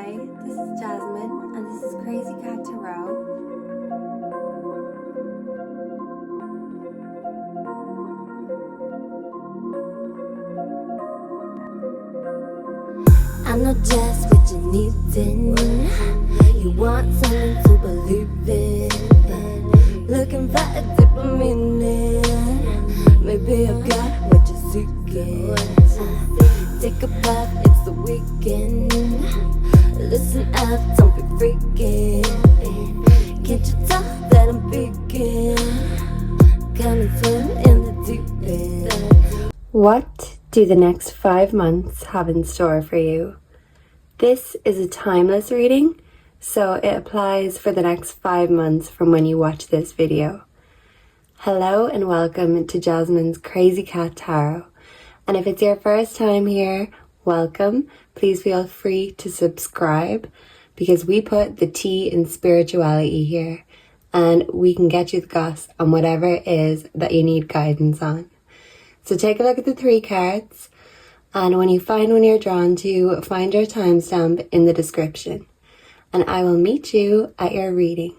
Hi, this is Jasmine, and this is Crazy Cat Tarot. I know just what you need in. You want something to believe in. Looking for a deeper meaning. Maybe I've got what you're seeking. Take a puff, it's the weekend. Listen up, don't be freaking. Can't you tell that I'm peeking? Come and swim in the deep end. What do the next 5 months have in store for you? This is a timeless reading, so it applies for the next 5 months from when you watch this video. Hello and welcome to Jasmine's Crazy Cat Tarot. And if it's your first time here, welcome. Please feel free to subscribe because we put the tea in spirituality here and we can get you the goss on whatever it is that you need guidance on. So take a look at the 3 cards, and when you find one you're drawn to, find your timestamp in the description. And I will meet you at your reading.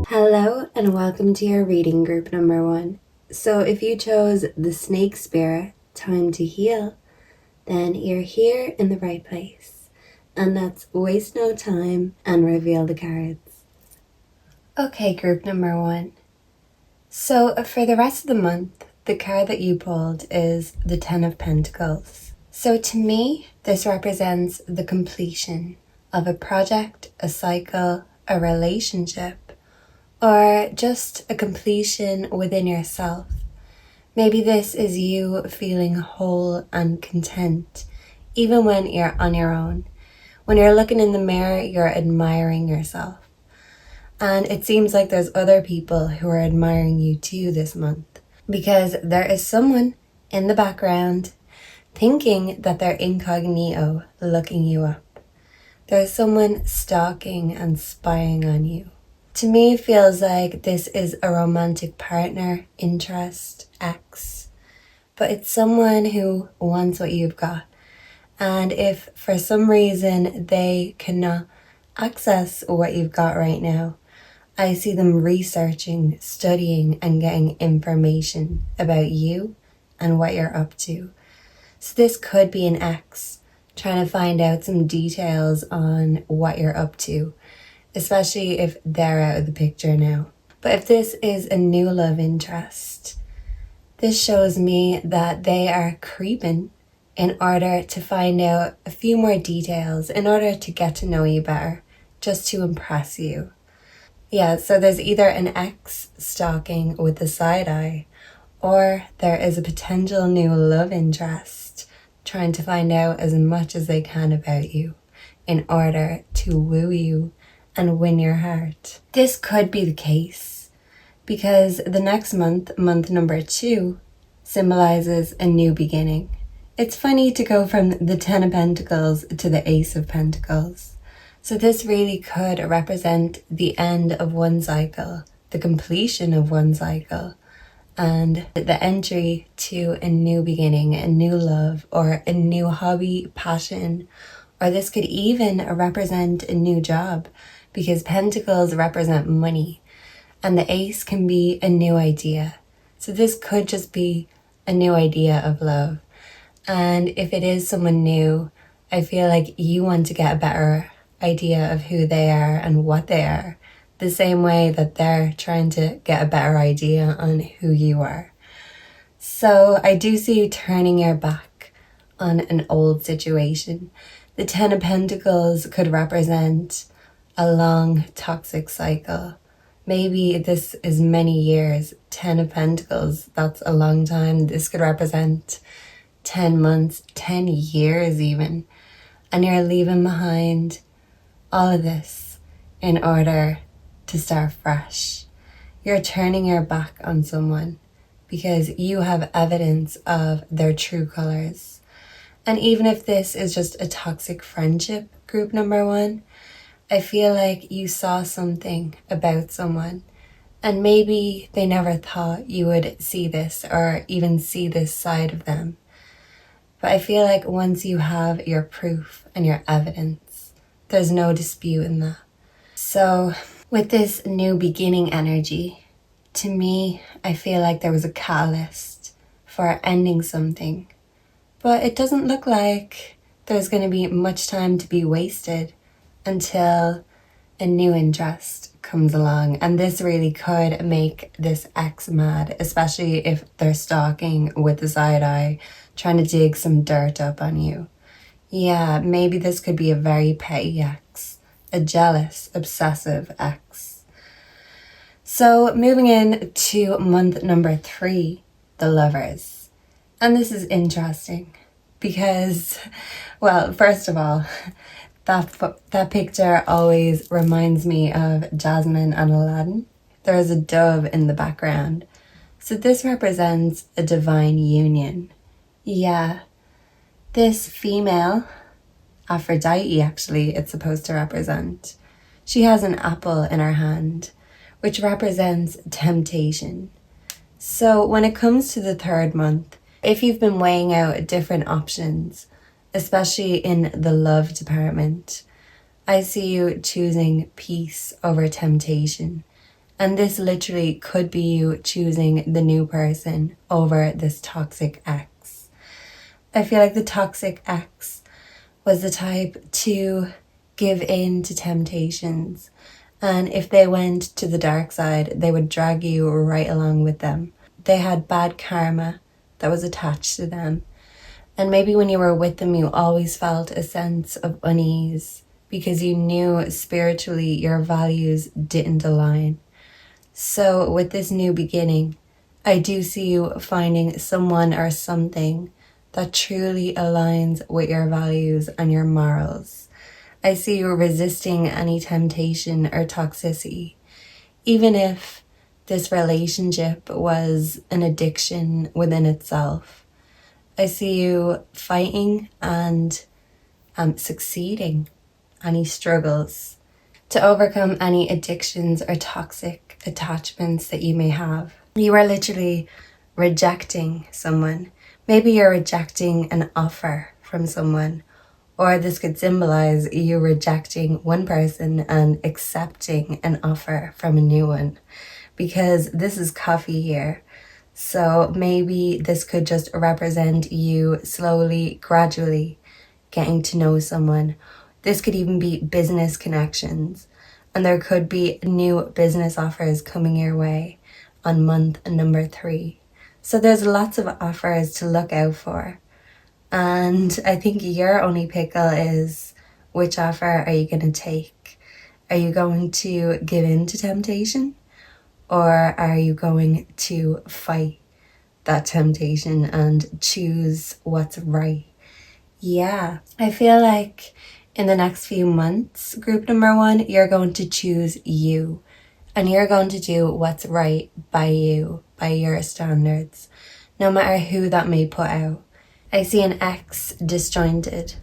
Hello and welcome to your reading group number 1. So if you chose the snake spirit, time to heal, then you're here in the right place. And let's waste no time and reveal the cards. Okay, group number 1. So for the rest of the month, the card that you pulled is the 10 of Pentacles. So to me, this represents the completion of a project, a cycle, a relationship, or just a completion within yourself. Maybe this is you feeling whole and content, even when you're on your own. When you're looking in the mirror, you're admiring yourself. And it seems like there's other people who are admiring you too this month, because there is someone in the background thinking that they're incognito looking you up. There's someone stalking and spying on you. To me, it feels like this is a romantic partner, interest, ex, but it's someone who wants what you've got. And if for some reason they cannot access what you've got right now, I see them researching, studying, and getting information about you and what you're up to. So this could be an ex trying to find out some details on what you're up to, especially if they're out of the picture now. But if this is a new love interest, this shows me that they are creeping in order to find out a few more details, in order to get to know you better, just to impress you. Yeah, so there's either an ex stalking with the side eye, or there is a potential new love interest trying to find out as much as they can about you in order to woo you and win your heart. This could be the case because the next month, month number 2, symbolizes a new beginning. It's funny to go from the 10 of Pentacles to the Ace of Pentacles. So this really could represent the end of one cycle, the completion of one cycle, and the entry to a new beginning, a new love, or a new hobby, passion, or this could even represent a new job, because pentacles represent money and the ace can be a new idea. So this could just be a new idea of love. And if it is someone new, I feel like you want to get a better idea of who they are and what they are, the same way that they're trying to get a better idea on who you are. So I do see you turning your back on an old situation. The 10 of Pentacles could represent a long toxic cycle. Maybe this is many years. 10 of Pentacles, that's a long time. This could represent 10 months, 10 years even, and you're leaving behind all of this in order to start fresh. You're turning your back on someone because you have evidence of their true colors. And even if this is just a toxic friendship, group number one, I feel like you saw something about someone and maybe they never thought you would see this or even see this side of them. But I feel like once you have your proof and your evidence, there's no dispute in that. So with this new beginning energy, to me, I feel like there was a catalyst for ending something. But it doesn't look like there's going to be much time to be wasted until a new interest comes along. And this really could make this ex mad, especially if they're stalking with the side eye, trying to dig some dirt up on you. Yeah, maybe this could be a very petty ex, a jealous, obsessive ex. So moving in to month number 3, the lovers. And this is interesting because, well, first of all, that picture always reminds me of Jasmine and Aladdin. There's a dove in the background. So this represents a divine union. Yeah, this female, Aphrodite actually, it's supposed to represent. She has an apple in her hand, which represents temptation. So when it comes to the 3rd month, if you've been weighing out different options, especially in the love department, I see you choosing peace over temptation. And this literally could be you choosing the new person over this toxic ex. I feel like the toxic ex was the type to give in to temptations. And if they went to the dark side, they would drag you right along with them. They had bad karma that was attached to them. And maybe when you were with them, you always felt a sense of unease because you knew spiritually your values didn't align. So with this new beginning, I do see you finding someone or something that truly aligns with your values and your morals. I see you resisting any temptation or toxicity, even if this relationship was an addiction within itself. I see you fighting and succeeding any struggles to overcome any addictions or toxic attachments that you may have. You are literally rejecting someone. Maybe you're rejecting an offer from someone, or this could symbolize you rejecting one person and accepting an offer from a new one, because this is coffee here. So maybe this could just represent you slowly, gradually getting to know someone. This could even be business connections. And there could be new business offers coming your way on month number 3. So there's lots of offers to look out for. And I think your only pickle is, which offer are you going to take? Are you going to give in to temptation? Or are you going to fight that temptation and choose what's right? Yeah, I feel like in the next few months, group number 1, you're going to choose you. And you're going to do what's right by you, by your standards, no matter who that may put out. I see an ex disjointed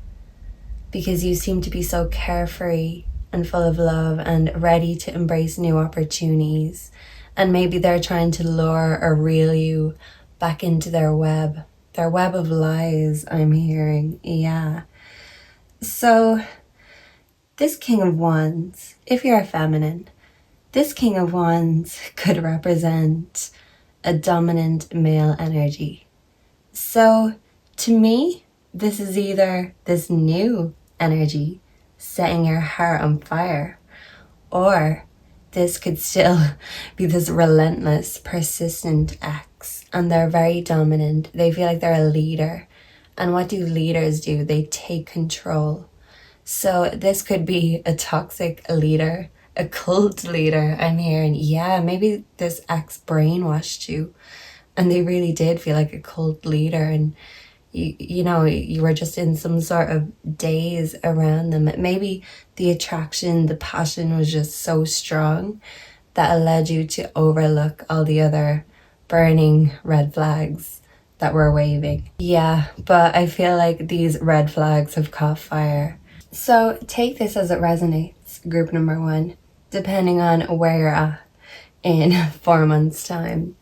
because you seem to be so carefree and full of love and ready to embrace new opportunities. And maybe they're trying to lure or reel you back into their web of lies, I'm hearing. Yeah. So this King of Wands, if you're a feminine, this King of Wands could represent a dominant male energy. So to me, this is either this new energy setting your heart on fire, or this could still be this relentless, persistent ex, and they're very dominant. They feel like they're a leader. And what do leaders do? They take control. So this could be a toxic leader, a cult leader. I'm hearing, yeah, maybe this ex brainwashed you and they really did feel like a cult leader, and you know, you were just in some sort of daze around them. Maybe the attraction, the passion was just so strong that it led you to overlook all the other burning red flags that were waving. Yeah, but I feel like these red flags have caught fire. So take this as it resonates, group number 1, depending on where you're at in 4 months' time.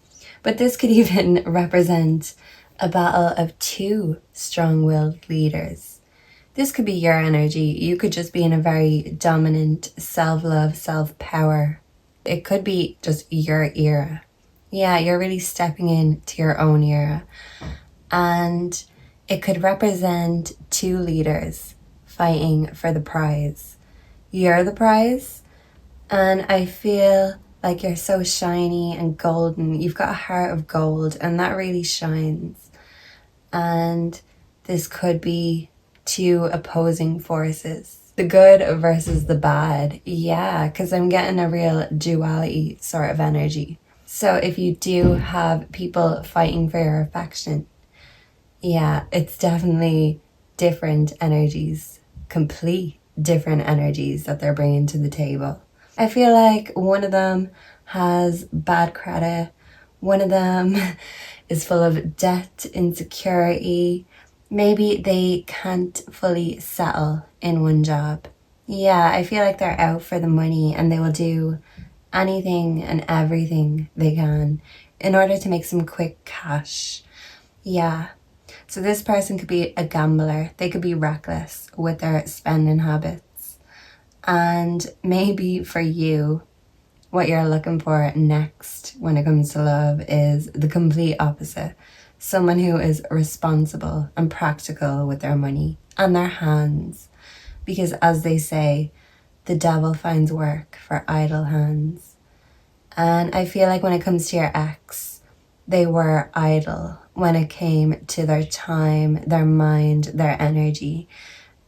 But this could even represent a battle of 2 strong-willed leaders. This could be your energy. You could just be in a very dominant self-love, self-power. It could be just your era. Yeah, you're really stepping into your own era. And it could represent 2 leaders fighting for the prize. You're the prize, and I feel like you're so shiny and golden. You've got a heart of gold, and that really shines. And this could be 2 opposing forces. The good versus the bad. Yeah, because I'm getting a real duality sort of energy. So if you do have people fighting for your affection, yeah, it's definitely different energies, complete different energies that they're bringing to the table. I feel like one of them has bad credit. One of them is full of debt, insecurity. Maybe they can't fully settle in one job. Yeah, I feel like they're out for the money and they will do anything and everything they can in order to make some quick cash. Yeah. So this person could be a gambler. They could be reckless with their spending habits. And maybe for you, what you're looking for next when it comes to love is the complete opposite. Someone who is responsible and practical with their money and their hands. Because as they say, the devil finds work for idle hands. And I feel like when it comes to your ex, they were idle when it came to their time, their mind, their energy.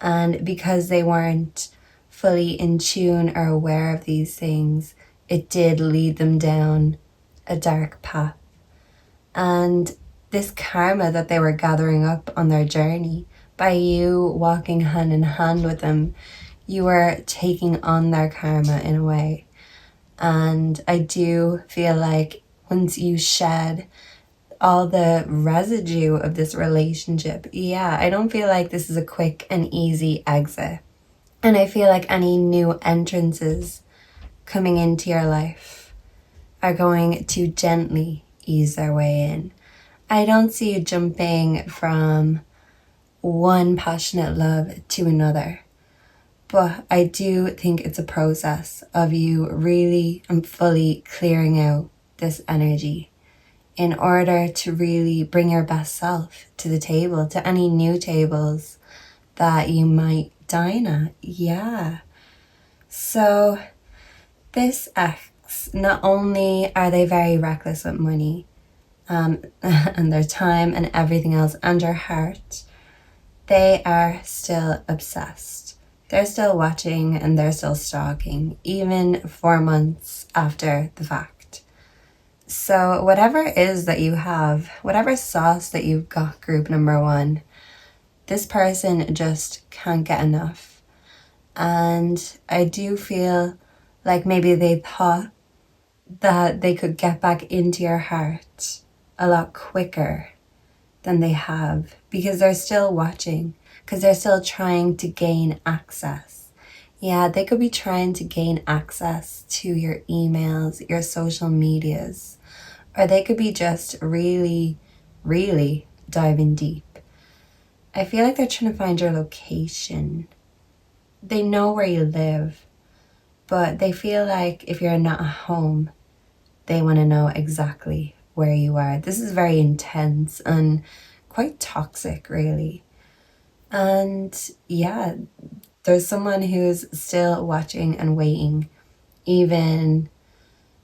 And because they weren't fully in tune or aware of these things, it did lead them down a dark path. And this karma that they were gathering up on their journey, by you walking hand in hand with them, you were taking on their karma in a way. And I do feel like once you shed all the residue of this relationship, yeah, I don't feel like this is a quick and easy exit. And I feel like any new entrances coming into your life are going to gently ease their way in. I don't see you jumping from one passionate love to another. But I do think it's a process of you really and fully clearing out this energy in order to really bring your best self to the table, to any new tables that you might dine at. Yeah. So this ex, not only are they very reckless with money and their time and everything else and your heart, they are still obsessed. They're still watching and they're still stalking, even 4 months after the fact. So whatever it is that you have, whatever sauce that you've got, group number 1, this person just can't get enough. And I do feel like maybe they thought that they could get back into your heart a lot quicker than they have, because they're still watching, because they're still trying to gain access. Yeah, they could be trying to gain access to your emails, your social medias, or they could be just really, really diving deep. I feel like they're trying to find your location. They know where you live, but they feel like if you're not at home, they want to know exactly where you are. This is very intense and quite toxic, really. And yeah, there's someone who's still watching and waiting, even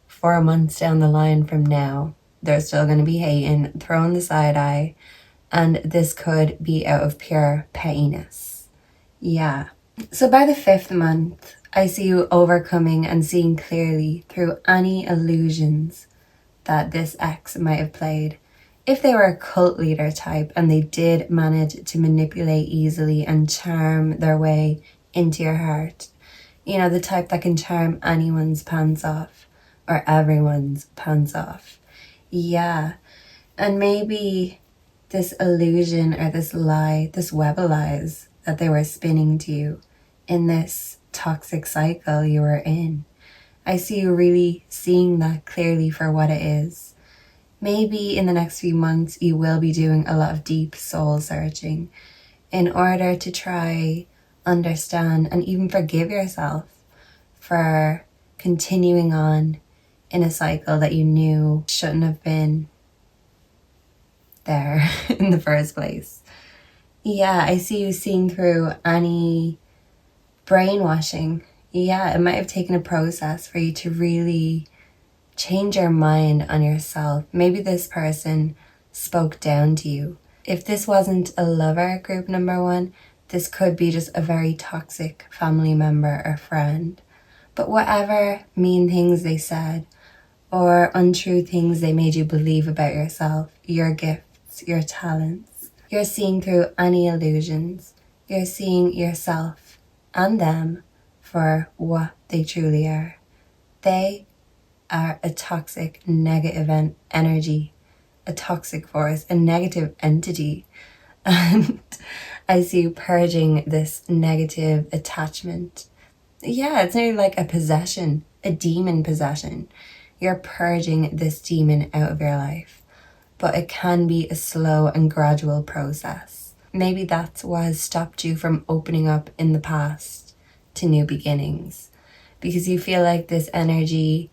4 months down the line from now. They're still going to be hating, throwing the side eye, and this could be out of pure pettiness. Yeah. So by the 5th month, I see you overcoming and seeing clearly through any illusions that this ex might have played. if they were a cult leader type and they did manage to manipulate easily and charm their way into your heart, you know, the type that can charm anyone's pants off or everyone's pants off. Yeah. And maybe this illusion or this lie, this web of lies that they were spinning to you in this toxic cycle you were in. I see you really seeing that clearly for what it is. Maybe in the next few months you will be doing a lot of deep soul searching in order to try, understand, and even forgive yourself for continuing on in a cycle that you knew shouldn't have been there in the first place. Yeah, I see you seeing through any brainwashing. Yeah, it might have taken a process for you to really change your mind on yourself. Maybe this person spoke down to you. If this wasn't a lover, group number one, this could be just a very toxic family member or friend. But whatever mean things they said or untrue things they made you believe about yourself, your gifts, your talents, you're seeing through any illusions. You're seeing yourself and them for what they truly are. They are a toxic, negative energy, a toxic force, a negative entity. And I see you purging this negative attachment. Yeah, it's nearly like a possession, a demon possession. You're purging this demon out of your life. But it can be a slow and gradual process. Maybe that's what has stopped you from opening up in the past to new beginnings. Because you feel like this energy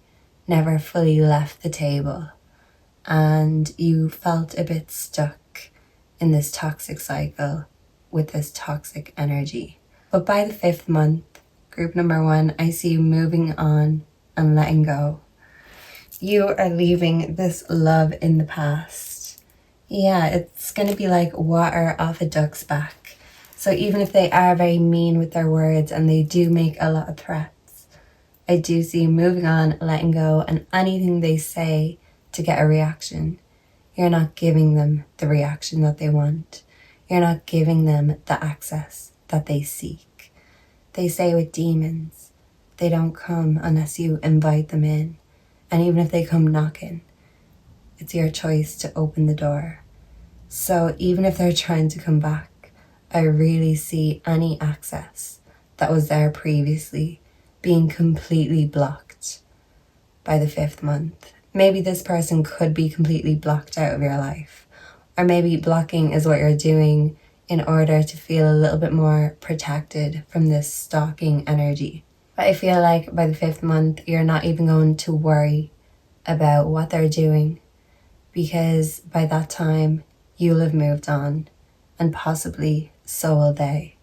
never fully left the table. And you felt a bit stuck in this toxic cycle with this toxic energy. But by the 5th month, group number one, I see you moving on and letting go. You are leaving this love in the past. Yeah, it's going to be like water off a duck's back. So even if they are very mean with their words and they do make a lot of threats, I do see you moving on, letting go, and anything they say to get a reaction, you're not giving them the reaction that they want. You're not giving them the access that they seek. They say with demons, they don't come unless you invite them in. And even if they come knocking, it's your choice to open the door. So even if they're trying to come back, I really see any access that was there previously being completely blocked by the 5th month. Maybe this person could be completely blocked out of your life. Or maybe blocking is what you're doing in order to feel a little bit more protected from this stalking energy. But I feel like by the 5th month, you're not even going to worry about what they're doing, because by that time, you'll have moved on, and possibly so will they.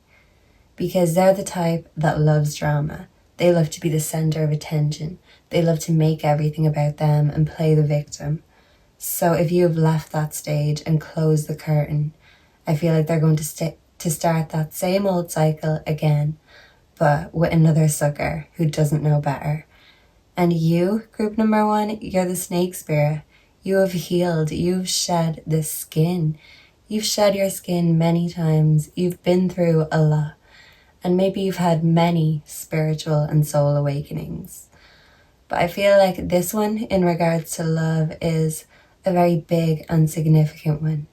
Because they're the type that loves drama. They love to be the center of attention. They love to make everything about them and play the victim. So if you have left that stage and closed the curtain, I feel like they're going to start that same old cycle again, but with another sucker who doesn't know better. And you, group number one, you're the snake spirit. You have healed. You've shed this skin. You've shed your skin many times. You've been through a lot. And maybe you've had many spiritual and soul awakenings. But I feel like this one, in regards to love, is a very big and significant one.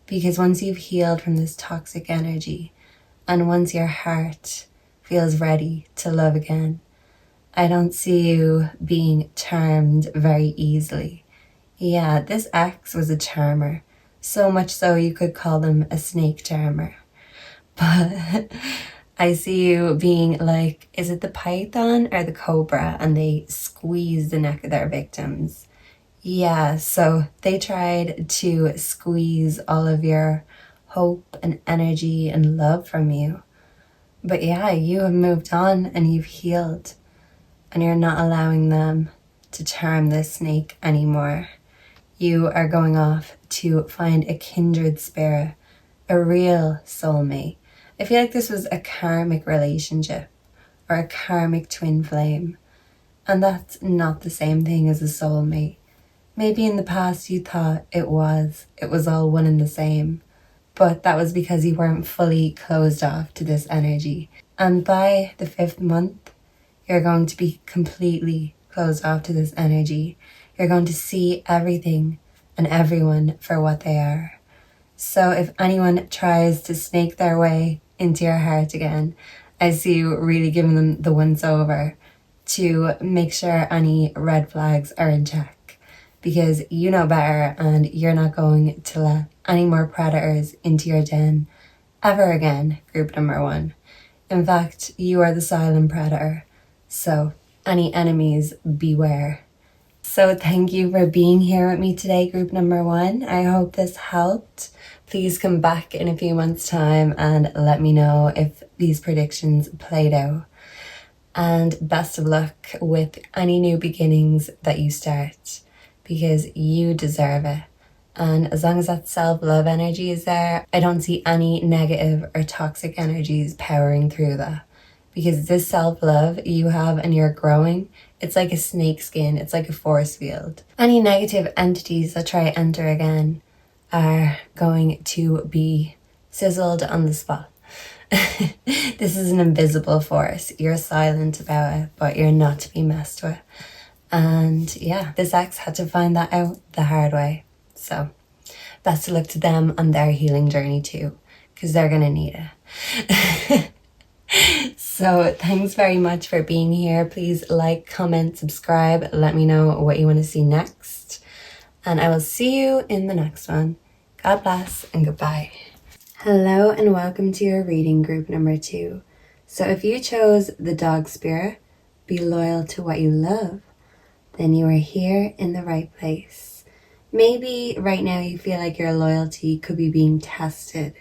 Because once you've healed from this toxic energy, and once your heart feels ready to love again, I don't see you being charmed very easily. Yeah, this ex was a charmer. So much so you could call them a snake charmer. But I see you being like, is it the python or the cobra? And they squeeze the neck of their victims. Yeah, so they tried to squeeze all of your hope and energy and love from you. But yeah, you have moved on and you've healed. And you're not allowing them to charm this snake anymore. You are going off to find a kindred spirit, a real soulmate. I feel like this was a karmic relationship or a karmic twin flame. And that's not the same thing as a soulmate. Maybe in the past you thought it was all one and the same, but that was because you weren't fully closed off to this energy. And by the 5th month, you're going to be completely closed off to this energy. You're going to see everything and everyone for what they are. So if anyone tries to snake their way into your heart again, I see you really giving them the once over to make sure any red flags are in check, because you know better and you're not going to let any more predators into your den ever again, group number 1. In fact, you are the silent predator, so any enemies, beware. So thank you for being here with me today, group number 1. I hope this helped. Please come back in a few months' time and let me know if these predictions played out. And best of luck with any new beginnings that you start, because you deserve it. And as long as that self-love energy is there, I don't see any negative or toxic energies powering through that. Because this self-love you have and you're growing, it's like a snake skin, it's like a force field. Any negative entities that try to enter again are going to be sizzled on the spot. This is an invisible force. You're silent about it, but you're not to be messed with. And yeah, this ex had to find that out the hard way. So best of luck to them on their healing journey too, because they're gonna need it. So thanks very much for being here. Please like, comment, subscribe. Let me know what you want to see next. And I will see you in the next one. God bless and goodbye. Hello and welcome to your reading group number 2. So if you chose the dog spirit, be loyal to what you love, then you are here in the right place. Maybe right now you feel like your loyalty could be being tested.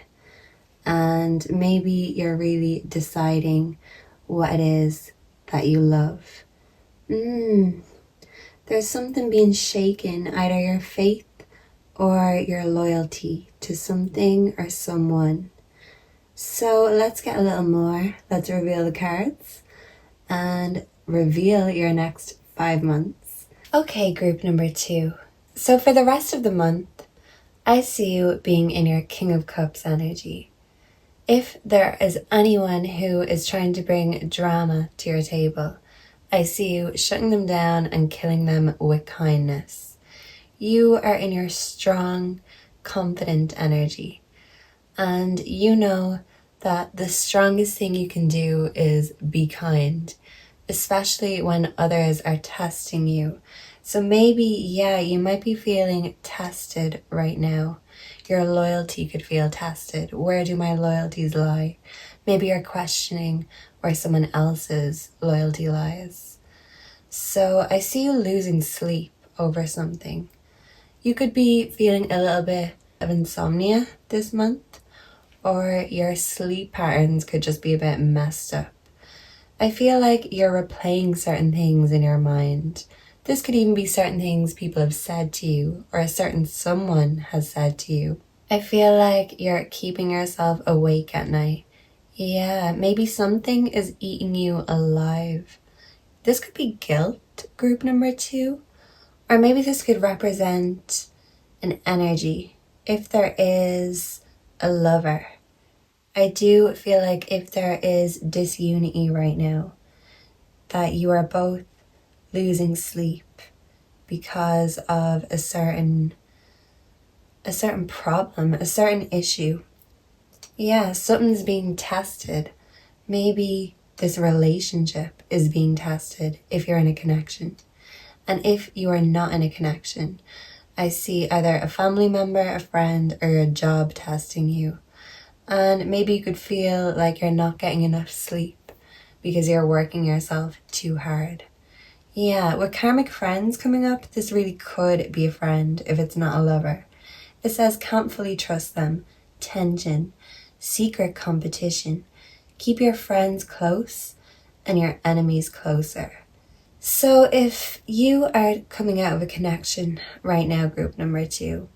And maybe you're really deciding what it is that you love. There's something being shaken, either your faith or your loyalty to something or someone. So let's get a little more. Let's reveal the cards and reveal your next 5 months. Okay, group number 2. So for the rest of the month, I see you being in your King of Cups energy. If there is anyone who is trying to bring drama to your table, I see you shutting them down and killing them with kindness. You are in your strong, confident energy. And you know that the strongest thing you can do is be kind, especially when others are testing you. So maybe, you might be feeling tested right now. Your loyalty could feel tested. Where do my loyalties lie? Maybe you're questioning where someone else's loyalty lies. So I see you losing sleep over something. You could be feeling a little bit of insomnia this month, or your sleep patterns could just be a bit messed up. I feel like you're replaying certain things in your mind. This could even be certain things people have said to you, or a certain someone has said to you. I feel like you're keeping yourself awake at night. Yeah, maybe something is eating you alive. This could be guilt, group number 2. Or maybe this could represent an energy. If there is a lover, I do feel like if there is disunity right now, that you are both losing sleep because of a certain problem, a certain issue. Yeah, something's being tested. Maybe this relationship is being tested if you're in a connection. And if you are not in a connection, I see either a family member, a friend, or a job testing you. And maybe you could feel like you're not getting enough sleep because you're working yourself too hard. Yeah, with karmic friends coming up, this really could be a friend if it's not a lover. It says can't fully trust them, tension, secret competition. Keep your friends close and your enemies closer. So if you are coming out of a connection right now, group number 2,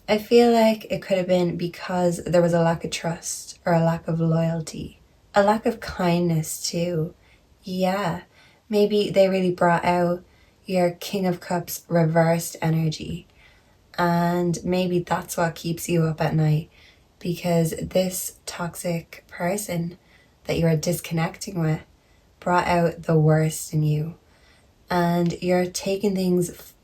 I feel like it could have been because there was a lack of trust or a lack of loyalty, a lack of kindness too. Yeah, maybe they really brought out your King of Cups reversed energy. And maybe that's what keeps you up at night, because this toxic person that you're disconnecting with brought out the worst in you. And you're taking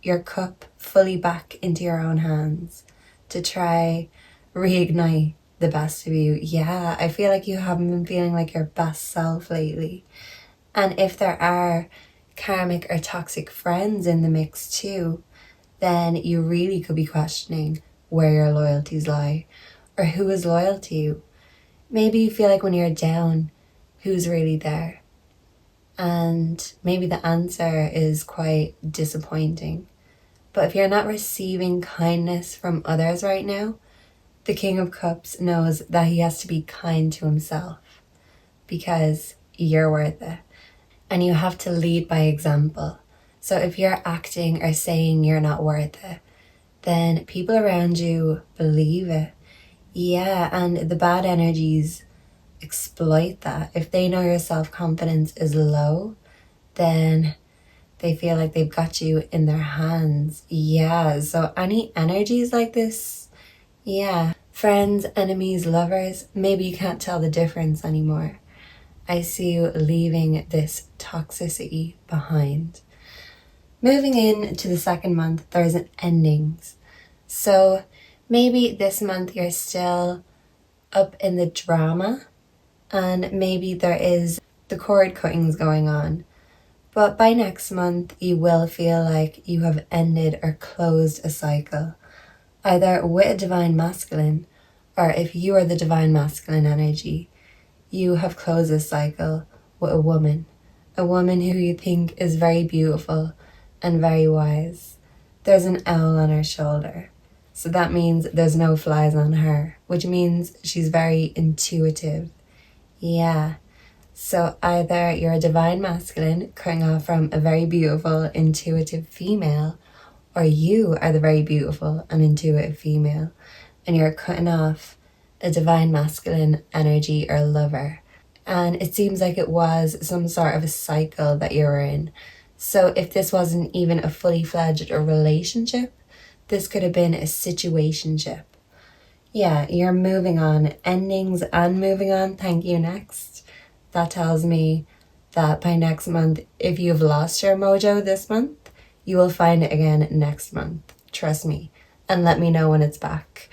your cup fully back into your own hands to try reignite the best of you. Yeah, I feel like you haven't been feeling like your best self lately. And if there are karmic or toxic friends in the mix too, then you really could be questioning where your loyalties lie or who is loyal to you. Maybe you feel like when you're down, who's really there? And maybe the answer is quite disappointing. But if you're not receiving kindness from others right now, the King of Cups knows that he has to be kind to himself, because you're worth it. And you have to lead by example. So if you're acting or saying you're not worth it, then people around you believe it. Yeah, and the bad energies exploit that. If they know your self-confidence is low, then they feel like they've got you in their hands. Yeah, so any energies like this, yeah, friends, enemies, lovers, maybe you can't tell the difference anymore. I see you leaving this toxicity behind. Moving into the second month, there's an endings. So maybe this month you're still up in the drama, and maybe there is the cord cuttings going on. But by next month, you will feel like you have ended or closed a cycle, either with a divine masculine, or if you are the divine masculine energy, you have closed a cycle with a woman who you think is very beautiful and very wise. There's an owl on her shoulder, so that means there's no flies on her, which means she's very intuitive. Yeah, so either you're a divine masculine cutting off from a very beautiful, intuitive female, or you are the very beautiful and intuitive female, and you're cutting off a divine masculine energy or lover. And it seems like it was some sort of a cycle that you were in. So if this wasn't even a fully fledged relationship, this could have been a situationship. Yeah, you're moving on, endings and moving on. Thank you, next. That tells me that by next month, if you've lost your mojo this month, you will find it again next month. Trust me. And let me know when it's back.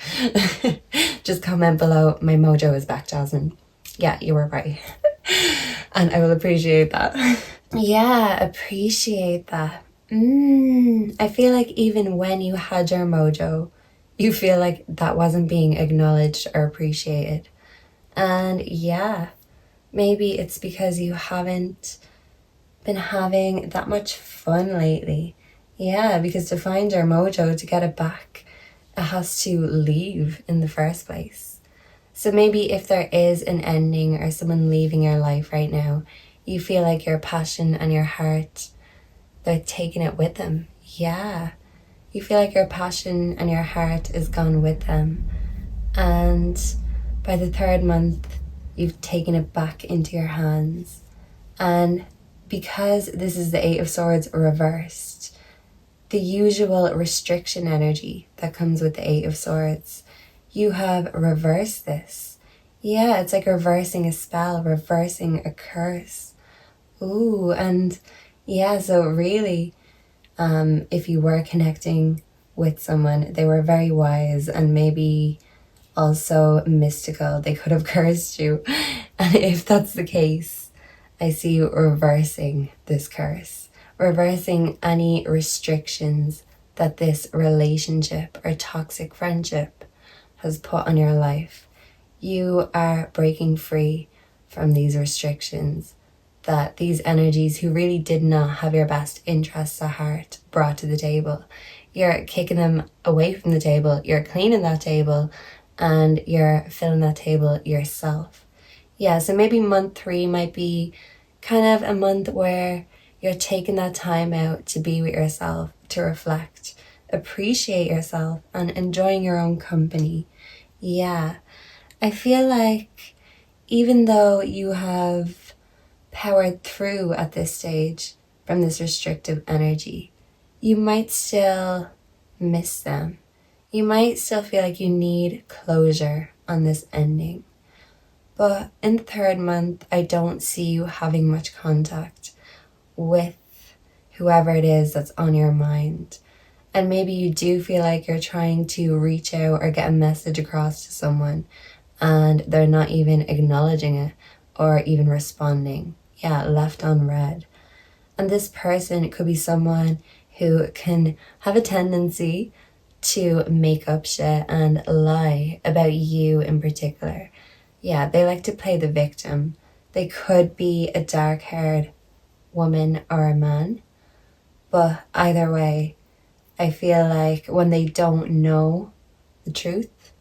Just comment below, my mojo is back, Jasmine. Yeah, you were right. And I will appreciate that. Yeah, appreciate that. I feel like even when you had your mojo, you feel like that wasn't being acknowledged or appreciated. And yeah, maybe it's because you haven't been having that much fun lately. Yeah, because to find your mojo, to get it back, it has to leave in the first place. So maybe if there is an ending or someone leaving your life right now, you feel like your passion and your heart, they're taking it with them. Yeah, you feel like your passion and your heart is gone with them. And by the third month, you've taken it back into your hands. And because this is the Eight of Swords reversed, the usual restriction energy that comes with the Eight of Swords, you have reversed this. Yeah, it's like reversing a spell, reversing a curse. Ooh, and yeah, so really, if you were connecting with someone, they were very wise and maybe also mystical. They could have cursed you. And if that's the case, I see you reversing this curse, reversing any restrictions that this relationship or toxic friendship has put on your life. You are breaking free from these restrictions that these energies who really did not have your best interests at heart brought to the table. You're kicking them away from the table, you're cleaning that table, and you're filling that table yourself. Yeah, so maybe month 3 might be kind of a month where you're taking that time out to be with yourself, to reflect, appreciate yourself, and enjoying your own company. Yeah, I feel like even though you have powered through at this stage from this restrictive energy, you might still miss them. You might still feel like you need closure on this ending. But in the third month, I don't see you having much contact with whoever it is that's on your mind. And maybe you do feel like you're trying to reach out or get a message across to someone and they're not even acknowledging it or even responding. Yeah, left unread. And this person could be someone who can have a tendency to make up shit and lie about you in particular. Yeah, they like to play the victim. They could be a dark-haired woman or a man. But either way, I feel like when they don't know the truth,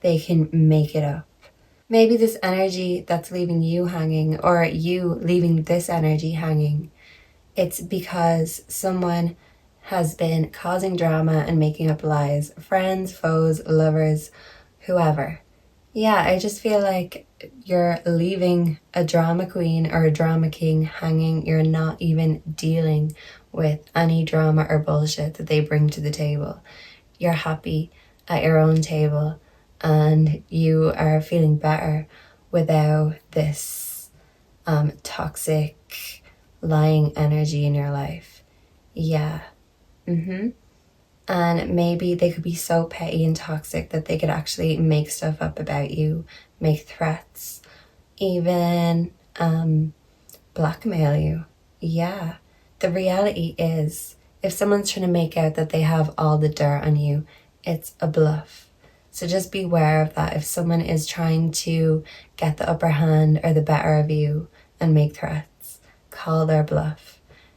they can make it up. Maybe this energy that's leaving you hanging, or you leaving this energy hanging, it's because someone has been causing drama and making up lies. Friends, foes, lovers, whoever. Yeah, I just feel like you're leaving a drama queen or a drama king hanging. You're not even dealing with any drama or bullshit that they bring to the table. You're happy at your own table and you are feeling better without this toxic, lying energy in your life. Yeah. And maybe they could be so petty and toxic that they could actually make stuff up about you, make threats, even blackmail you. Yeah. The reality is, if someone's trying to make out that they have all the dirt on you, it's a bluff. So just beware of that. If someone is trying to get the upper hand or the better of you and make threats, call their bluff.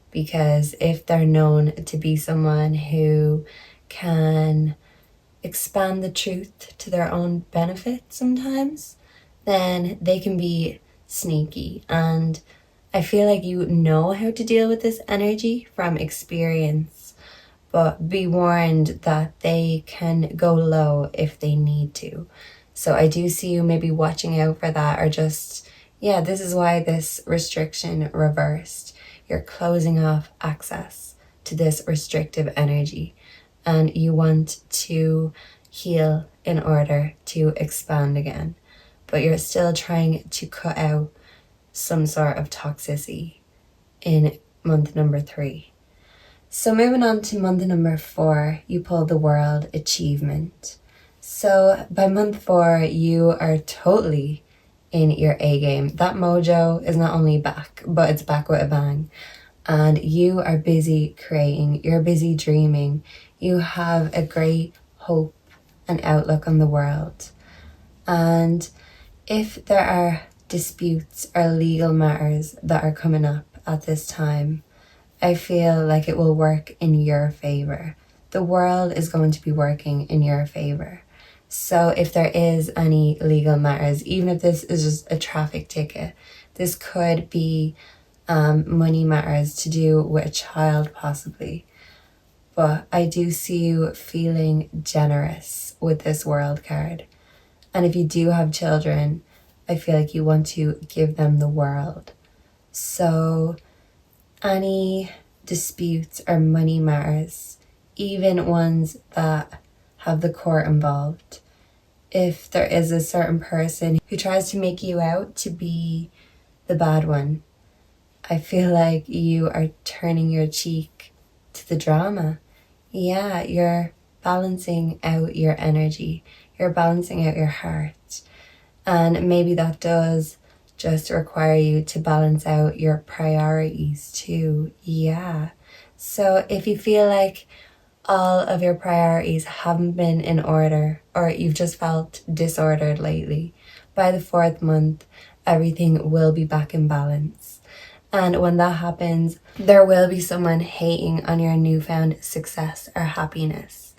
Because if they're known to be someone who can expand the truth to their own benefit sometimes, then they can be sneaky. And I feel like you know how to deal with this energy from experience, but be warned that they can go low if they need to. So I do see you maybe watching out for that, or just, yeah, this is why this restriction reversed. You're closing off access to this restrictive energy and you want to heal in order to expand again. But you're still trying to cut out some sort of toxicity in month number 3. So moving on to month number 4, you pull the World Achievement. So by month 4, you are totally in your A game. That mojo is not only back, but it's back with a bang. And you are busy creating, you're busy dreaming. You have a great hope and outlook on the world. And if there are disputes or legal matters that are coming up at this time, I feel like it will work in your favor. The world is going to be working in your favor. So if there is any legal matters, even if this is just a traffic ticket, this could be money matters to do with a child possibly. But I do see you feeling generous with this World card. And if you do have children, I feel like you want to give them the world. So any disputes or money matters, even ones that have the court involved, if there is a certain person who tries to make you out to be the bad one, I feel like you are turning your cheek to the drama. Yeah, you're balancing out your energy. You're balancing out your heart. And maybe that does just require you to balance out your priorities too. Yeah. So if you feel like all of your priorities haven't been in order, or you've just felt disordered lately, by the 4th month, everything will be back in balance. And when that happens, there will be someone hating on your newfound success or happiness.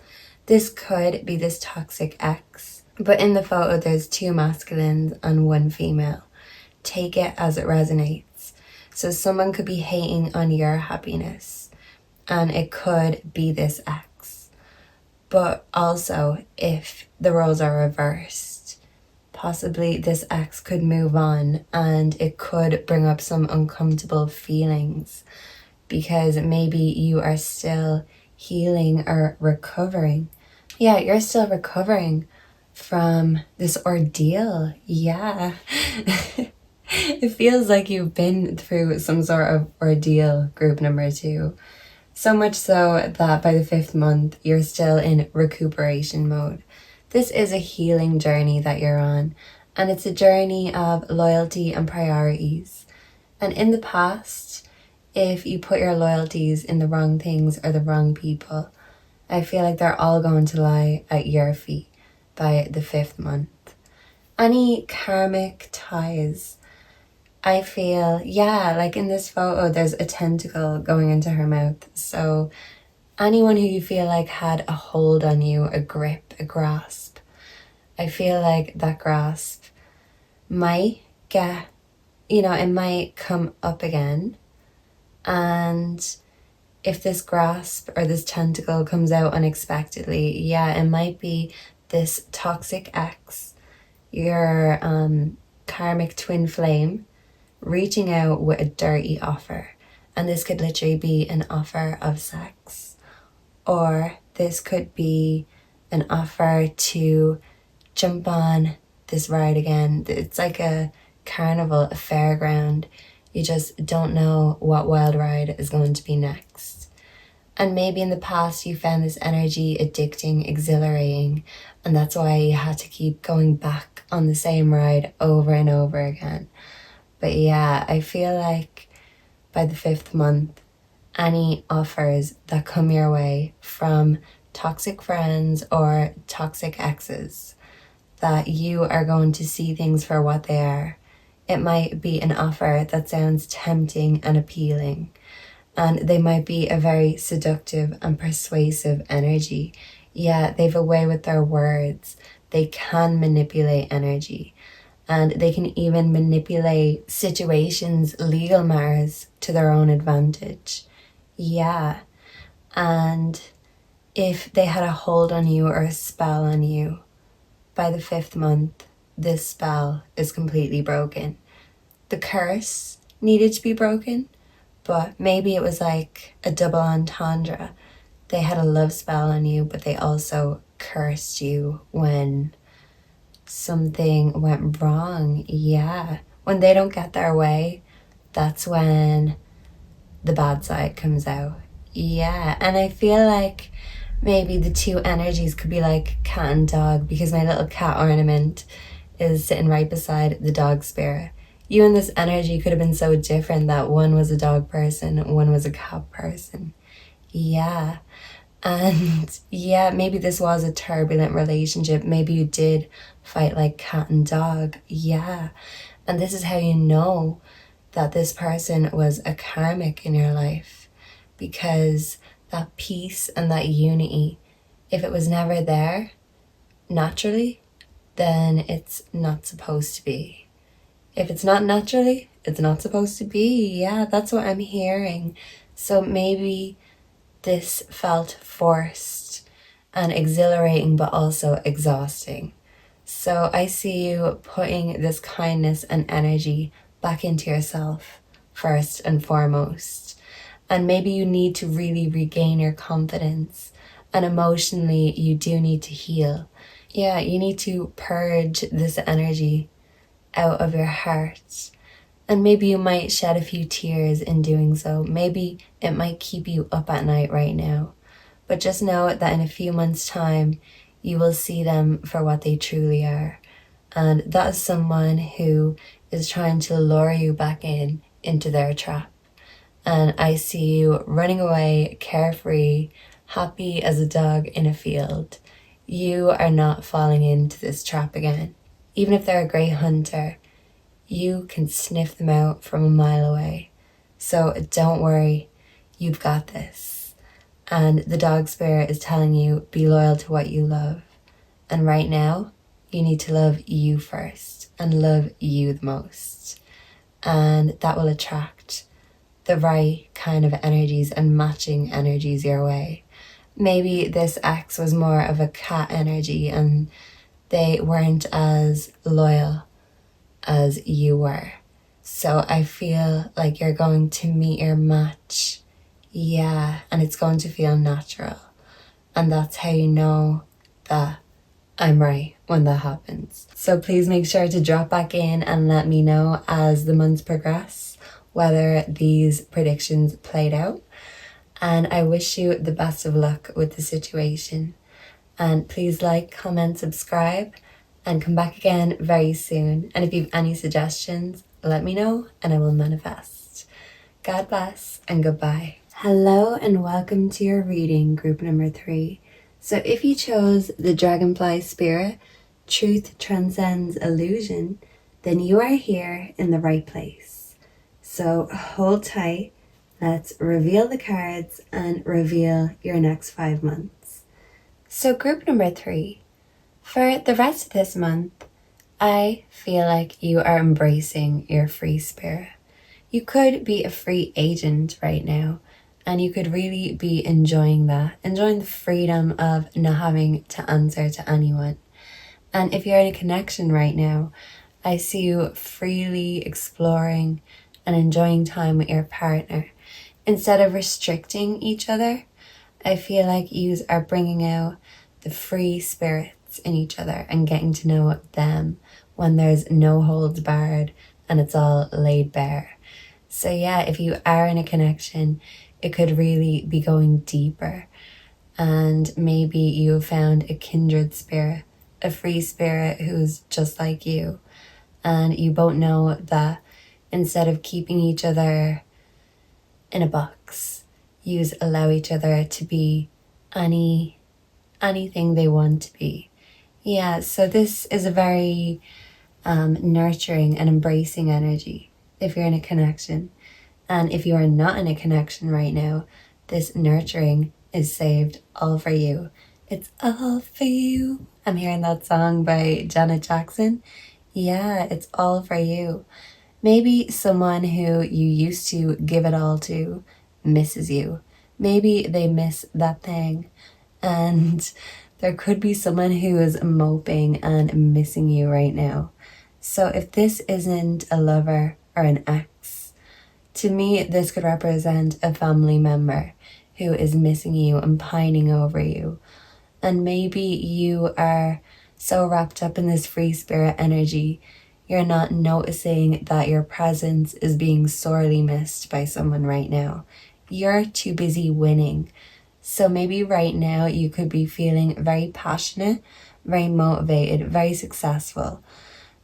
This could be this toxic ex, but in the photo there's 2 masculines and 1 female. Take it as it resonates. So someone could be hating on your happiness, and it could be this ex. But also, if the roles are reversed, possibly this ex could move on and it could bring up some uncomfortable feelings because maybe you are still healing or recovering. Yeah, you're still recovering from this ordeal. Yeah. It feels like you've been through some sort of ordeal, group number 2. So much so that by the 5th month, you're still in recuperation mode. This is a healing journey that you're on, and it's a journey of loyalty and priorities. And in the past, if you put your loyalties in the wrong things or the wrong people, I feel like they're all going to lie at your feet by the 5th month. Any karmic ties, I feel, yeah, like in this photo, there's a tentacle going into her mouth. So anyone who you feel like had a hold on you, a grip, a grasp, I feel like that grasp might get, it might come up again. And if this grasp or this tentacle comes out unexpectedly, yeah, it might be this toxic ex, your karmic twin flame, reaching out with a dirty offer. And this could literally be an offer of sex, or this could be an offer to jump on this ride again. It's like a carnival, a fairground. You just don't know what wild ride is going to be next. And maybe in the past you found this energy addicting, exhilarating, and that's why you had to keep going back on the same ride over and over again. But yeah, I feel like by the 5th month, any offers that come your way from toxic friends or toxic exes, that you are going to see things for what they are. It might be an offer that sounds tempting and appealing, and they might be a very seductive and persuasive energy. Yeah, they've a way with their words. They can manipulate energy, and they can even manipulate situations, legal matters, to their own advantage. Yeah, and if they had a hold on you or a spell on you, by the 5th month, this spell is completely broken. The curse needed to be broken, but maybe it was like a double entendre. They had a love spell on you, but they also cursed you when something went wrong. Yeah, when they don't get their way, that's when the bad side comes out. Yeah, and I feel like maybe the two energies could be like cat and dog, because my little cat ornament is sitting right beside the dog spirit. You and this energy could have been so different that one was a dog person, one was a cat person. Yeah. And yeah, maybe this was a turbulent relationship. Maybe you did fight like cat and dog. Yeah. And this is how you know that this person was a karmic in your life, because that peace and that unity, if it was never there naturally, then it's not supposed to be. If it's not naturally, it's not supposed to be. Yeah, that's what I'm hearing. So maybe this felt forced and exhilarating, but also exhausting. So I see you putting this kindness and energy back into yourself first and foremost. And maybe you need to really regain your confidence. And emotionally, you do need to heal. Yeah, you need to purge this energy out of your heart. And maybe you might shed a few tears in doing so. Maybe it might keep you up at night right now. But just know that in a few months' time, you will see them for what they truly are. And that is someone who is trying to lure you back into their trap. And I see you running away, carefree, happy as a dog in a field. You are not falling into this trap again. Even if they're a great hunter, you can sniff them out from a mile away. So don't worry, you've got this. And the dog spirit is telling you, be loyal to what you love. And right now, you need to love you first and love you the most. And that will attract the right kind of energies and matching energies your way. Maybe this ex was more of a cat energy and they weren't as loyal as you were. So I feel like you're going to meet your match. Yeah, and it's going to feel natural. And that's how you know that I'm right when that happens. So please make sure to drop back in and let me know as the months progress whether these predictions played out. And I wish you the best of luck with the situation. And please like, comment, subscribe, and come back again very soon. And if you have any suggestions, let me know and I will manifest. God bless and goodbye. Hello and welcome to your reading, group number 3. So if you chose the Dragonfly Spirit, Truth Transcends Illusion, then you are here in the right place. So hold tight, let's reveal the cards and reveal your next 5 months. So group number 3, for the rest of this month, I feel like you are embracing your free spirit. You could be a free agent right now, and you could really be enjoying that, enjoying the freedom of not having to answer to anyone. And if you're in a connection right now, I see you freely exploring and enjoying time with your partner. Instead of restricting each other, I feel like you are bringing out the free spirits in each other and getting to know them when there's no holds barred and it's all laid bare. So yeah, if you are in a connection, it could really be going deeper. And maybe you found a kindred spirit, a free spirit who's just like you. And you both know that instead of keeping each other in a box, you allow each other to be anything they want to be. Yeah, so this is a very nurturing and embracing energy if you're in a connection. And if you are not in a connection right now, this nurturing is saved all for you. It's all for you. I'm hearing that song by Janet Jackson. Yeah, it's all for you. Maybe someone who you used to give it all to misses you. Maybe they miss that thing. And there could be someone who is moping and missing you right now. So if this isn't a lover or an ex, to me, this could represent a family member who is missing you and pining over you. And maybe you are so wrapped up in this free spirit energy, you're not noticing that your presence is being sorely missed by someone right now. You're too busy winning. So maybe right now you could be feeling very passionate, very motivated, very successful.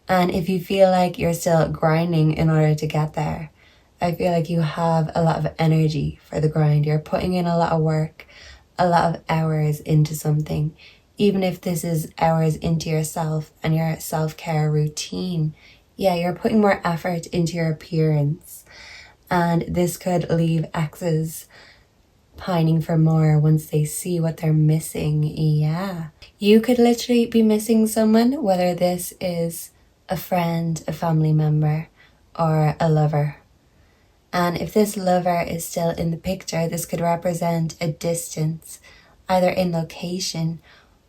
And if you feel like you're still grinding in order to get there, I feel like you have a lot of energy for the grind. You're putting in a lot of work, a lot of hours into something. Even if this is hours into yourself and your self-care routine, yeah, you're putting more effort into your appearance. And this could leave exes pining for more once they see what they're missing. Yeah. You could literally be missing someone, whether this is a friend, a family member, or a lover. And if this lover is still in the picture, this could represent a distance, either in location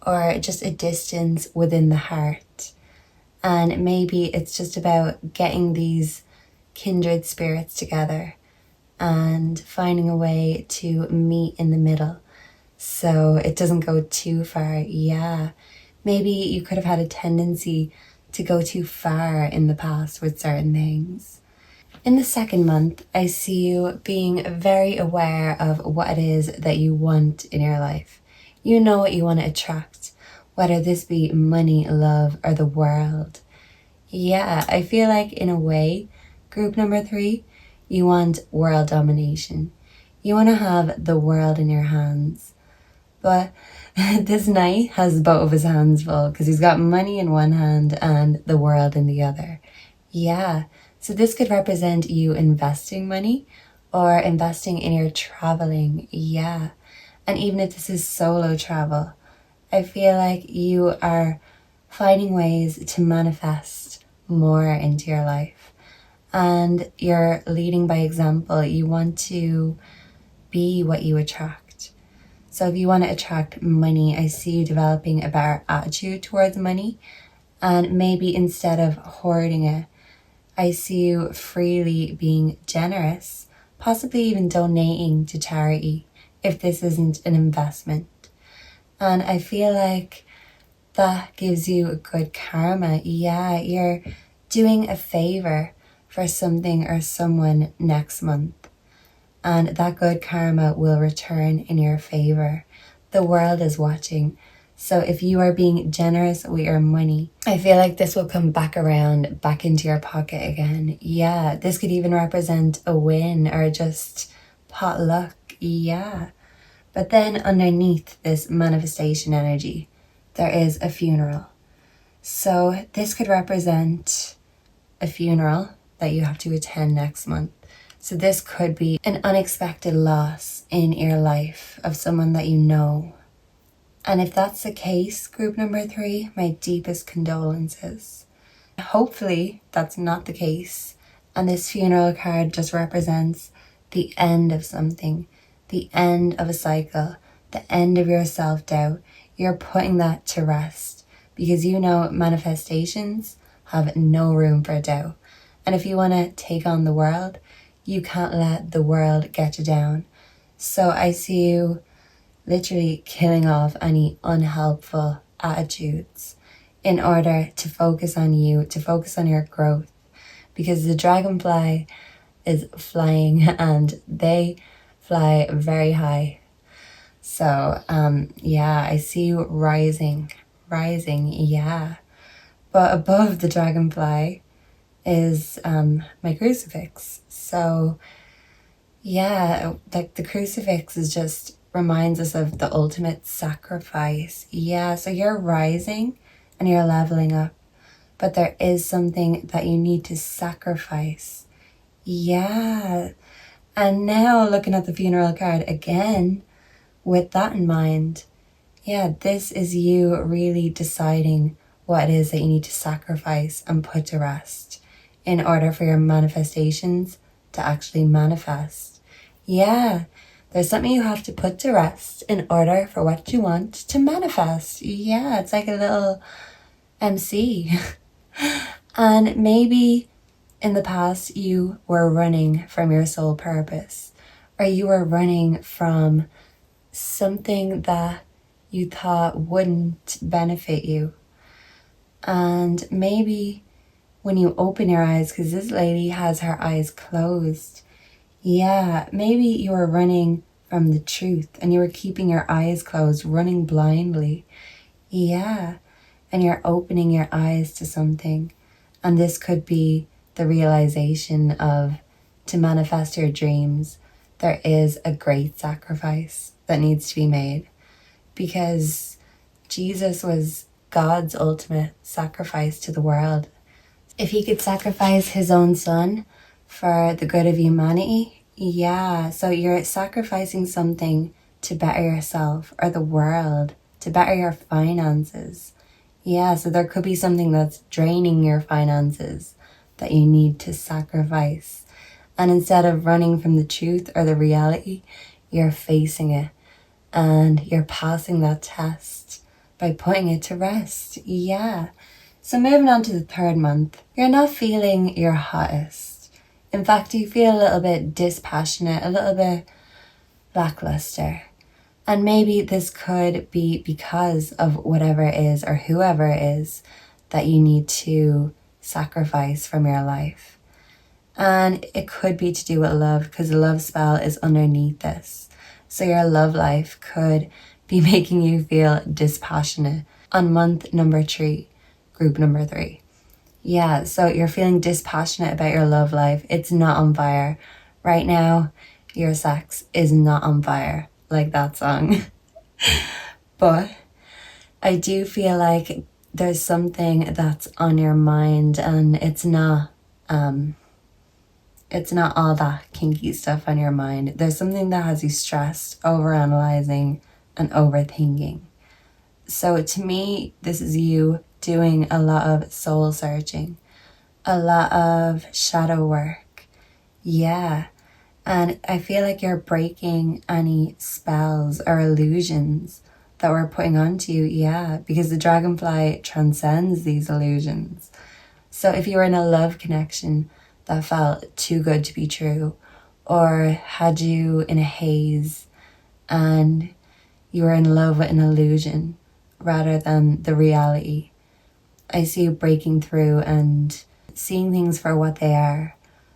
or just a distance within the heart. And maybe it's just about getting these kindred spirits together and finding a way to meet in the middle so it doesn't go too far. Yeah, maybe you could have had a tendency to go too far in the past with certain things. In the second month, I see you being very aware of what it is that you want in your life. You know what you want to attract, whether this be money, love, or the world. Yeah, I feel like in a way, group number 3, you want world domination. You want to have the world in your hands. But this knight has both of his hands full because he's got money in one hand and the world in the other. Yeah, so this could represent you investing money or investing in your traveling. Yeah, and even if this is solo travel, I feel like you are finding ways to manifest more into your life. And you're leading by example. You want to be what you attract. So if you want to attract money, I see you developing a better attitude towards money. And maybe instead of hoarding it, I see you freely being generous, possibly even donating to charity if this isn't an investment. And I feel like that gives you a good karma. Yeah, you're doing a favor for something or someone next month, and that good karma will return in your favor. The world is watching. So if you are being generous with your money, I feel like this will come back around, back into your pocket again. Yeah, this could even represent a win or just pot luck. Yeah. But then underneath this manifestation energy, there is a funeral. So this could represent a funeral that you have to attend next month. So this could be an unexpected loss in your life of someone that you know. And if that's the case, group number 3, my deepest condolences. Hopefully that's not the case. And this funeral card just represents the end of something, the end of a cycle, the end of your self-doubt. You're putting that to rest because you know manifestations have no room for doubt. And if you want to take on the world, you can't let the world get you down. So I see you literally killing off any unhelpful attitudes in order to focus on you, to focus on your growth. Because the dragonfly is flying and they fly very high. So, yeah, I see you rising, yeah. But above the dragonfly is my crucifix. So, yeah, like the crucifix is just reminds us of the ultimate sacrifice. Yeah, so you're rising and you're leveling up, but there is something that you need to sacrifice. Yeah. And now looking at the funeral card again, with that in mind, yeah, this is you really deciding what it is that you need to sacrifice and put to rest in order for your manifestations to actually manifest. Yeah, there's something you have to put to rest in order for what you want to manifest. Yeah, it's like a little MC. And maybe in the past you were running from your soul purpose, or you were running from something that you thought wouldn't benefit you. And maybe when you open your eyes, because this lady has her eyes closed, yeah, maybe you were running from the truth and you were keeping your eyes closed, running blindly. Yeah, and you're opening your eyes to something. And this could be the realization of, to manifest your dreams, there is a great sacrifice that needs to be made. Because Jesus was God's ultimate sacrifice to the world. If he could sacrifice his own son for the good of humanity, yeah, so you're sacrificing something to better yourself or the world, to better your finances. Yeah, so there could be something that's draining your finances that you need to sacrifice. And instead of running from the truth or the reality, you're facing it and you're passing that test by putting it to rest. Yeah. So moving on to the 3rd month, you're not feeling your hottest. In fact, you feel a little bit dispassionate, a little bit lackluster. And maybe this could be because of whatever it is or whoever it is that you need to sacrifice from your life. And it could be to do with love, because the love spell is underneath this. So your love life could be making you feel dispassionate on month number 3, group number 3. Yeah, so you're feeling dispassionate about your love life. It's not on fire. Right now, your sex is not on fire, like that song. But I do feel like there's something that's on your mind, and it's not all that kinky stuff on your mind. There's something that has you stressed, overanalyzing, and overthinking. So to me, this is you doing a lot of soul searching, a lot of shadow work. Yeah. And I feel like you're breaking any spells or illusions that we're putting onto you. Yeah, because the dragonfly transcends these illusions. So if you were in a love connection that felt too good to be true, or had you in a haze and you were in love with an illusion rather than the reality. I see you breaking through and seeing things for what they are,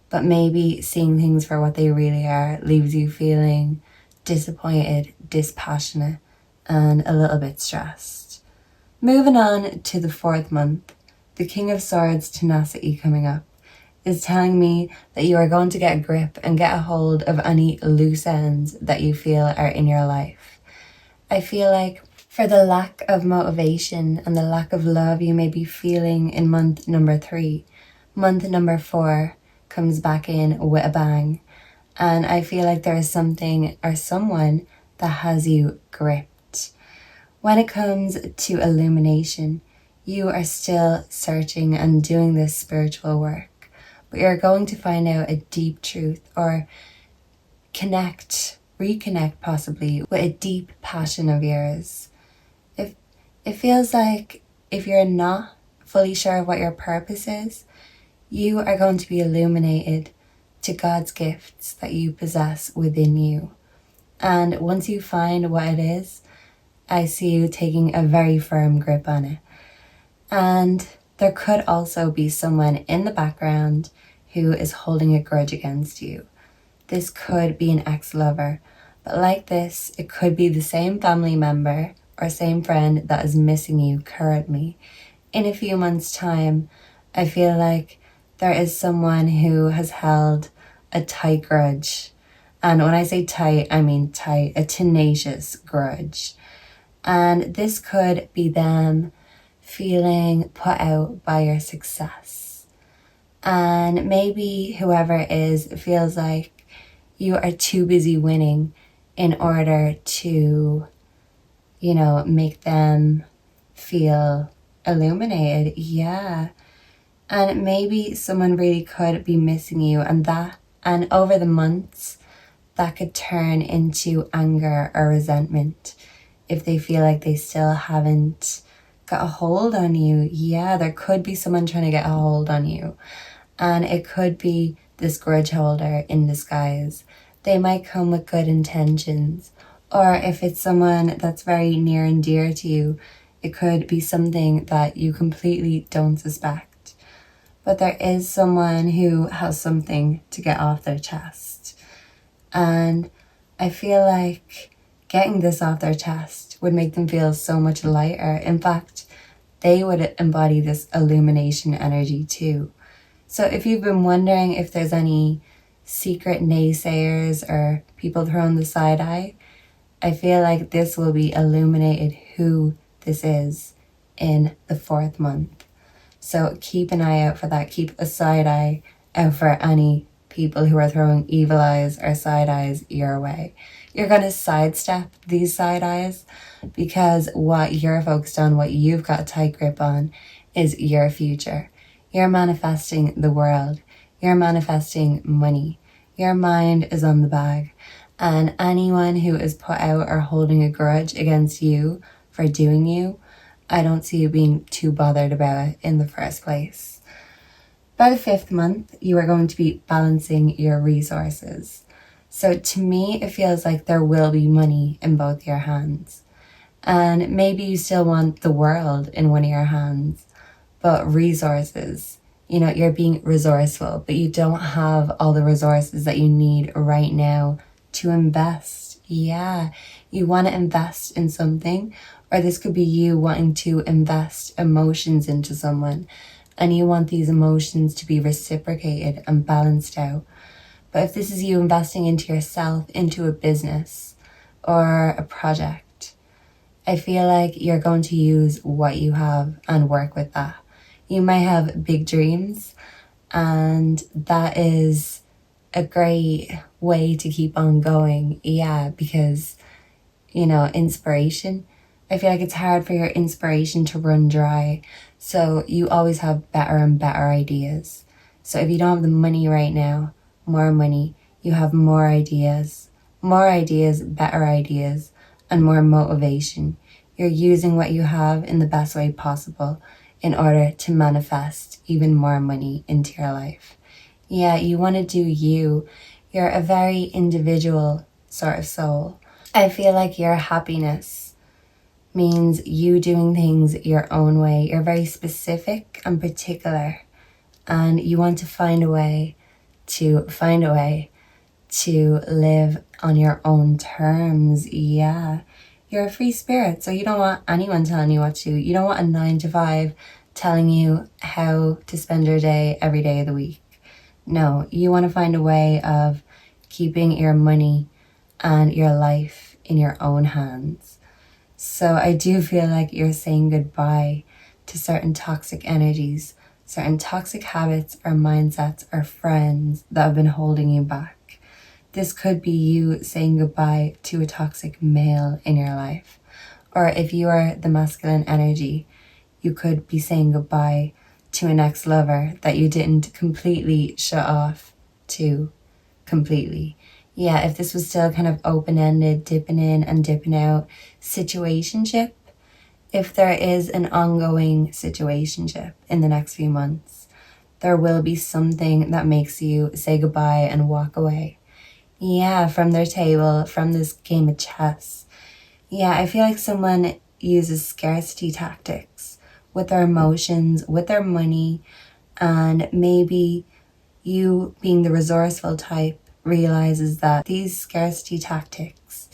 but maybe seeing things for what they really are leaves you feeling disappointed, dispassionate, and a little bit stressed. Moving on to the 4th month, the King of Swords tenacity coming up is telling me that you are going to get a grip and get a hold of any loose ends that you feel are in your life. I feel like for the lack of motivation and the lack of love you may be feeling in month number 3, month number 4 comes back in with a bang. And I feel like there is something or someone that has you gripped. When it comes to illumination, you are still searching and doing this spiritual work, but you're going to find out a deep truth or reconnect possibly with a deep passion of yours. If it feels like if you're not fully sure of what your purpose is, you are going to be illuminated to God's gifts that you possess within you. And once you find what it is, I see you taking a very firm grip on it. And there could also be someone in the background who is holding a grudge against you. This could be an ex-lover, but like this, it could be the same family member or same friend that is missing you currently. In a few months' time, I feel like there is someone who has held a tight grudge. And when I say tight, I mean tight, a tenacious grudge. And this could be them feeling put out by your success. And maybe whoever it is feels like you are too busy winning in order to, make them feel illuminated. Yeah. And maybe someone really could be missing you, and over the months, that could turn into anger or resentment if they feel like they still haven't got a hold on you. Yeah, there could be someone trying to get a hold on you. And it could be this grudge holder in disguise. They might come with good intentions. Or if it's someone that's very near and dear to you, it could be something that you completely don't suspect. But there is someone who has something to get off their chest. And I feel like getting this off their chest would make them feel so much lighter. In fact, they would embody this illumination energy too. So if you've been wondering if there's any secret naysayers or people throwing the side eye, I feel like this will be illuminated who this is in the 4th month. So keep an eye out for that. Keep a side eye out for any people who are throwing evil eyes or side eyes your way. You're going to sidestep these side eyes because what you're focused on, what you've got a tight grip on, is your future. You're manifesting the world. You're manifesting money. Your mind is on the bag. And anyone who is put out or holding a grudge against you for doing you, I don't see you being too bothered about it in the first place. By the 5th month, you are going to be balancing your resources. So to me, it feels like there will be money in both your hands. And maybe you still want the world in one of your hands, but resources, you're being resourceful, but you don't have all the resources that you need right now to invest. Yeah, you want to invest in something, or this could be you wanting to invest emotions into someone, and you want these emotions to be reciprocated and balanced out. But if this is you investing into yourself, into a business or a project, I feel like you're going to use what you have and work with that. You might have big dreams, and that is a great way to keep on going. Yeah, because, inspiration, I feel like it's hard for your inspiration to run dry. So you always have better and better ideas. So if you don't have the money right now, more money, you have more ideas, better ideas, and more motivation. You're using what you have in the best way possible in order to manifest even more money into your life. Yeah, you want to do you. You're a very individual sort of soul. I feel like your happiness means you doing things your own way. You're very specific and particular, and you want to find a way to live on your own terms. Yeah, you're a free spirit, so you don't want anyone telling you what to do. You don't want a 9 to 5 telling you how to spend your day every day of the week. No, you want to find a way of keeping your money and your life in your own hands. So I do feel like you're saying goodbye to certain toxic energies, certain toxic habits or mindsets or friends that have been holding you back. This could be you saying goodbye to a toxic male in your life. Or if you are the masculine energy, you could be saying goodbye to an ex-lover that you didn't completely shut off to completely. Yeah, if this was still kind of open-ended, dipping in and dipping out situationship, if there is an ongoing situationship in the next few months, there will be something that makes you say goodbye and walk away. Yeah, from their table, from this game of chess. Yeah, I feel like someone uses scarcity tactics with their emotions, with their money, and maybe you, being the resourceful type, realizes that these scarcity tactics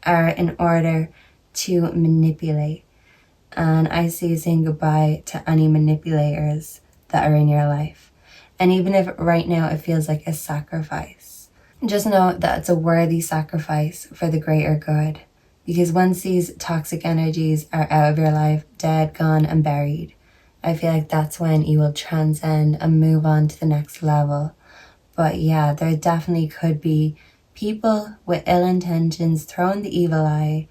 are in order to manipulate. And I see you saying goodbye to any manipulators that are in your life. And even if right now it feels like a sacrifice, just know that it's a worthy sacrifice for the greater good. Because once these toxic energies are out of your life, dead, gone, and buried, I feel like that's when you will transcend and move on to the next level. But yeah, there definitely could be people with ill intentions throwing the evil eye,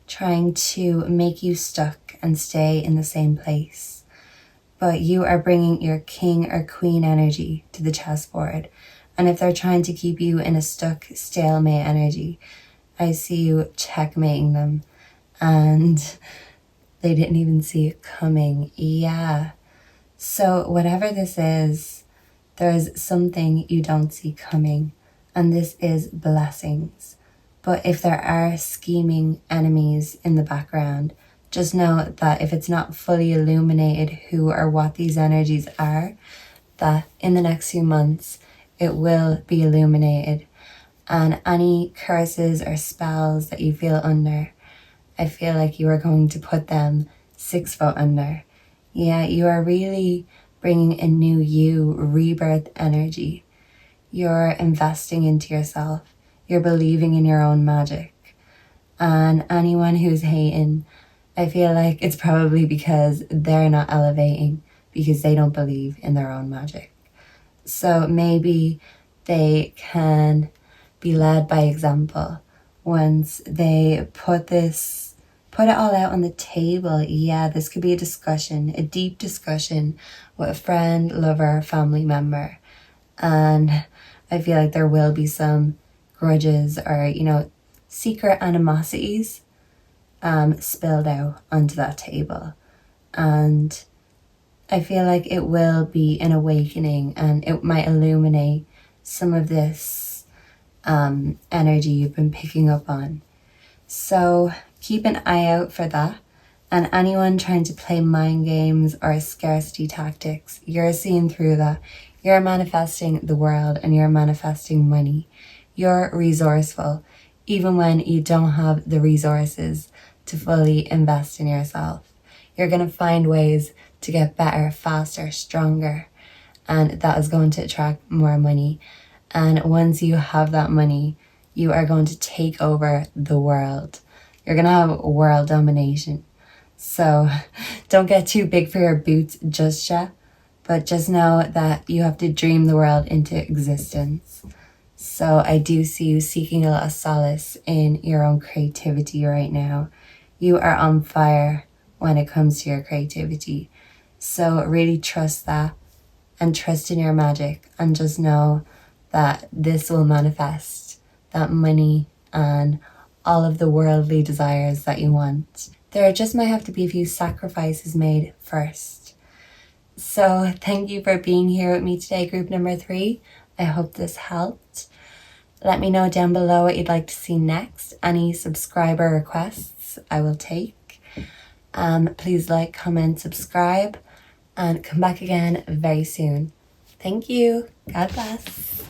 trying to make you stuck and stay in the same place. But you are bringing your king or queen energy to the chessboard. And if they're trying to keep you in a stuck stalemate energy, I see you checkmating them. And they didn't even see it coming. Yeah. So whatever this is, there's something you don't see coming, and this is blessings. But if there are scheming enemies in the background, just know that if it's not fully illuminated who or what these energies are, that in the next few months, it will be illuminated. And any curses or spells that you feel under, I feel like you are going to put them 6 foot under. Yeah, you are really bringing a new you, rebirth energy. You're investing into yourself. You're believing in your own magic. And anyone who's hating, I feel like it's probably because they're not elevating, because they don't believe in their own magic. So maybe they can be led by example once they put it all out on the table. Yeah, this could be a discussion, a deep discussion with a friend, lover, family member. And I feel like there will be some grudges or, secret animosities spilled out onto that table. And I feel like it will be an awakening, and it might illuminate some of this energy you've been picking up on. So keep an eye out for that. And anyone trying to play mind games or scarcity tactics, you're seeing through that. You're manifesting the world and you're manifesting money. You're resourceful, even when you don't have the resources to fully invest in yourself. You're going to find ways to get better, faster, stronger, and that is going to attract more money. And once you have that money, you are going to take over the world. You're going to have world domination. So don't get too big for your boots just yet, but just know that you have to dream the world into existence. So I do see you seeking a lot of solace in your own creativity right now. You are on fire when it comes to your creativity. So really trust that and trust in your magic, and just know that this will manifest that money and all of the worldly desires that you want. There just might have to be a few sacrifices made first. So thank you for being here with me today, group number 3. I hope this helped. Let me know down below what you'd like to see next. Any subscriber requests I will take. Please like, comment, subscribe, and come back again very soon. Thank you. God bless.